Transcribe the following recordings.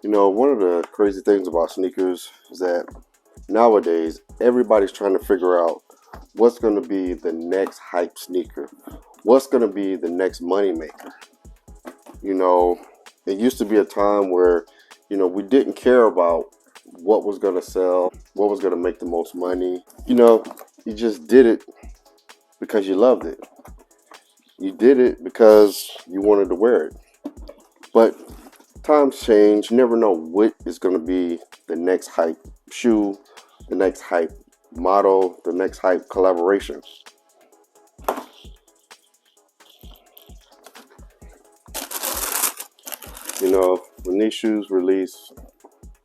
You know, one of the crazy things about sneakers is that nowadays everybody's trying to figure out what's going to be the next hype sneaker, what's going to be the next money maker. You know, it used to be a time where, we didn't care about what was going to sell, what was going to make the most money. You just did it because you loved it. You did it because you wanted to wear it. But times change. You never know what is going to be the next hype shoe, the next hype model, the next hype collaboration. When these shoes released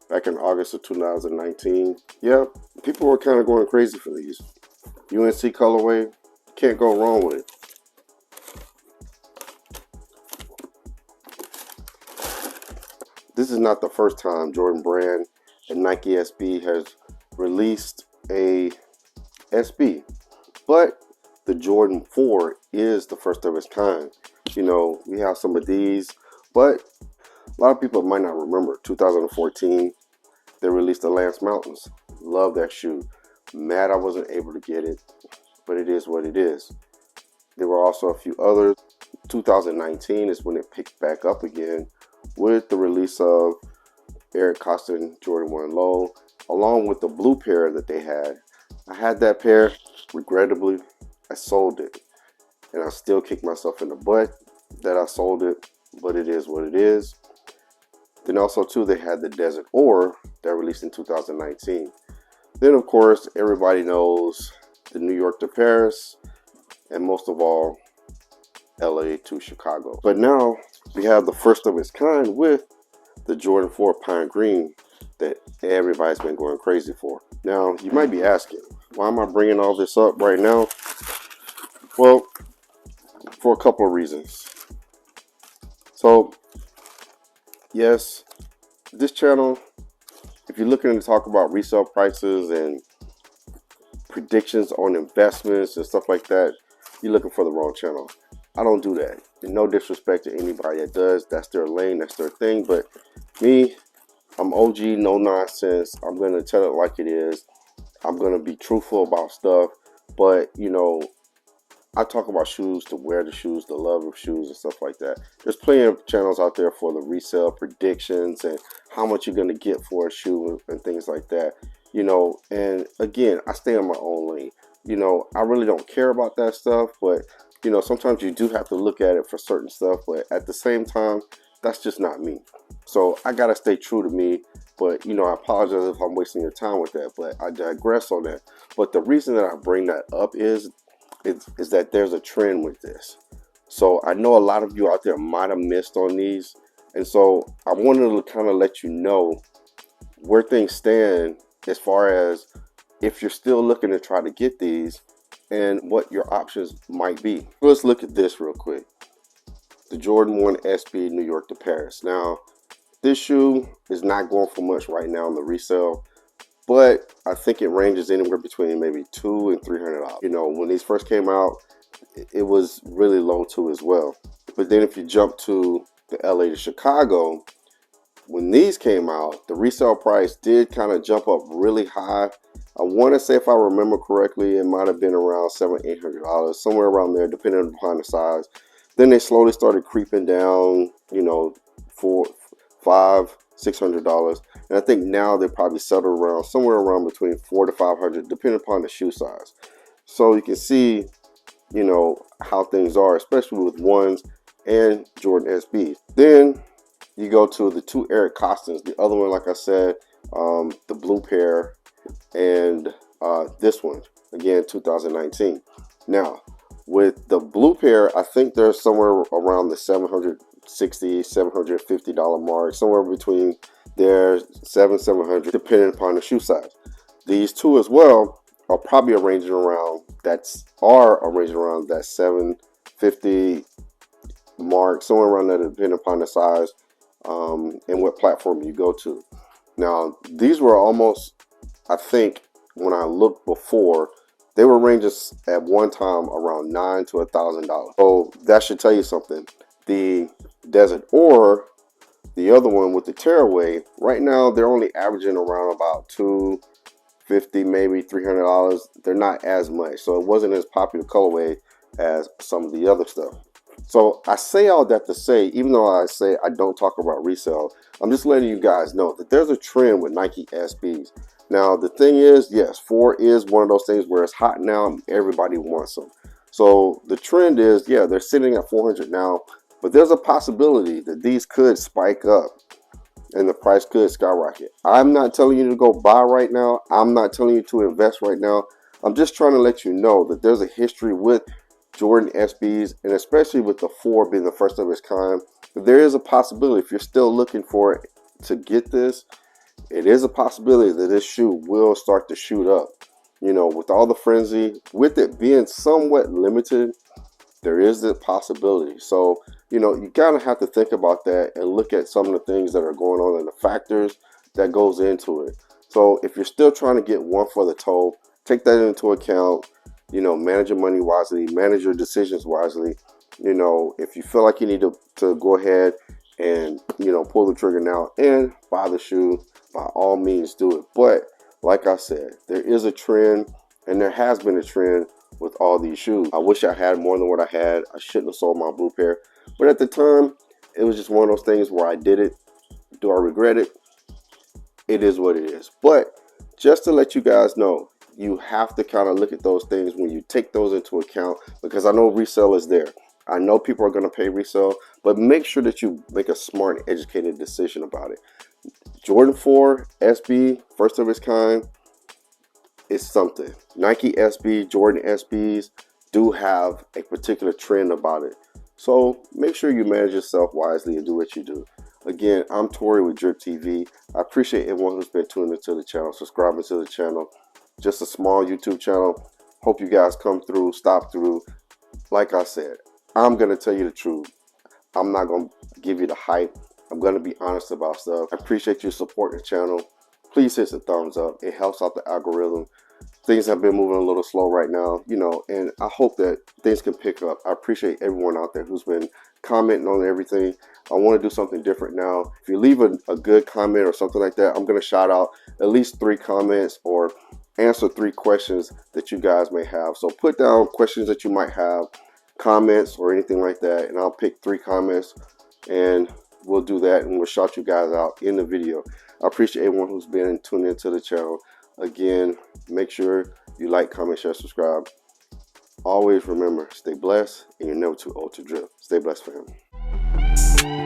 back in August of 2019, yeah, people were kind of going crazy for these. UNC colorway, can't go wrong with it. This is not the first time Jordan Brand and Nike SB has released a SB, but the Jordan 4 is the first of its kind. We have some of these, but a lot of people might not remember 2014, they released the Lance Mountains. Love that shoe. Mad I wasn't able to get it, but it is what it is. There were also a few others. 2019 is when it picked back up again with the release of Eric Costin Jordan 1 Low, along with the blue pair that they had. I had that pair. Regrettably, I sold it. And I still kick myself in the butt that I sold it, but it is what it is. Then also, too, they had the Desert Ore that released in 2019. Then, of course, everybody knows the New York to Paris, and most of all, LA to Chicago. But now we have the first of its kind with the Jordan 4 Pine Green that everybody's been going crazy for. Now, you might be asking, why am I bringing all this up right now? Well, for a couple of reasons. So, yes, this channel, if you're looking to talk about resale prices and predictions on investments and stuff like that, you're looking for the wrong channel. I don't do that. And no disrespect to anybody that does. That's their lane, that's their thing. But me, I'm OG, no nonsense. I'm going to tell it like it is. I'm going to be truthful about stuff. But, I talk about shoes, to wear the shoes, the love of shoes and stuff like that. There's plenty of channels out there for the resale predictions and how much you're going to get for a shoe and things like that. And again, I stay on my own lane. I really don't care about that stuff, but sometimes you do have to look at it for certain stuff, but at the same time, that's just not me. So I gotta stay true to me. But I apologize if I'm wasting your time with that, but I digress on that. But the reason that I bring that up is that there's a trend with this. So I know a lot of you out there might have missed on these, and so I wanted to kind of let you know where things stand as far as if you're still looking to try to get these and what your options might be. Let's look at this real quick. The Jordan 1 SB New York to Paris. Now, this shoe is not going for much right now in the resale, but I think it ranges anywhere between maybe $200 and $300. When these first came out, it was really low too as well. But then if you jump to the LA to Chicago, when these came out, the resale price did kind of jump up really high. I want to say, if I remember correctly, it might have been around $700, $800, somewhere around there, depending upon the size. Then they slowly started creeping down, for $500, $600, and I think now they probably settle around somewhere around between $400 to $500, depending upon the shoe size. So you can see, how things are, especially with ones and Jordan SBs. Then you go to the two Eric Costins. The other one, like I said, the blue pair, and this one, again, 2019. Now, with the blue pair, I think they're somewhere around the $760, $750 mark, somewhere between there, $700, depending upon the shoe size. These two as well are probably arranging around that $750 mark, somewhere around that, depending upon the size and what platform you go to. Now, these were almost, I think, when I looked before, they were ranges at one time around $900 to $1,000. So that should tell you something. The Desert Ore, The other one with the tearaway, right now they're only averaging around about $250, maybe $300. They're not as much, so it wasn't as popular colorway as some of the other stuff. So I say all that to say, even though I say I don't talk about resale, I'm just letting you guys know that there's a trend with Nike SBs. Now the thing is, yes, 4 is one of those things where it's hot now and everybody wants them. So the trend is, yeah, they're sitting at 400 now, but there's a possibility that these could spike up and the price could skyrocket. I'm not telling you to go buy right now. I'm not telling you to invest right now. I'm just trying to let you know that there's a history with Jordan SBs, and especially with the 4 being the first of its kind. There is a possibility, if you're still looking for it to get this, it is a possibility that this shoe will start to shoot up. You know, with all the frenzy, with it being somewhat limited, there is the possibility. So, you know, you gotta have to think about that and look at some of the things that are going on and the factors that goes into it. So if you're still trying to get one for the toe, take that into account. You know, manage your money wisely, manage your decisions wisely. You know, if you feel like you need to go ahead and, you know, pull the trigger now and buy the shoe, by all means do it. But like I said, there is a trend, and there has been a trend with all these shoes. I wish I had more than what I had. I shouldn't have sold my blue pair, but at the time it was just one of those things where I did it. Do I regret it? It is what it is. But just to let you guys know, you have to kind of look at those things when you take those into account, because I know resale is there. I know people are going to pay resale, but make sure that you make a smart and educated decision about it. Jordan 4 SB, first of its kind, is something. Nike SB, Jordan SBs do have a particular trend about it. So make sure you manage yourself wisely and do what you do. Again, I'm Tori with Drip TV. I appreciate everyone who's been tuning into the channel, subscribing to the channel. Just a small YouTube channel. Hope you guys come through, stop through. Like I said, I'm going to tell you the truth. I'm not going to give you the hype. I'm going to be honest about stuff. I appreciate you supporting the channel. Please hit the thumbs up. It helps out the algorithm. Things have been moving a little slow right now, you know, and I hope that things can pick up. I appreciate everyone out there who's been commenting on everything. I want to do something different now. If you leave a good comment or something like that, I'm going to shout out at least 3 comments or answer 3 questions that you guys may have. So put down questions that you might have, comments or anything like that, and I'll pick 3 comments and we'll do that, and we'll shout you guys out in the video. I appreciate everyone who's been tuned into the channel. Again, make sure you like, comment, share, subscribe. Always remember, stay blessed, and you're never too old to drip. Stay blessed, family.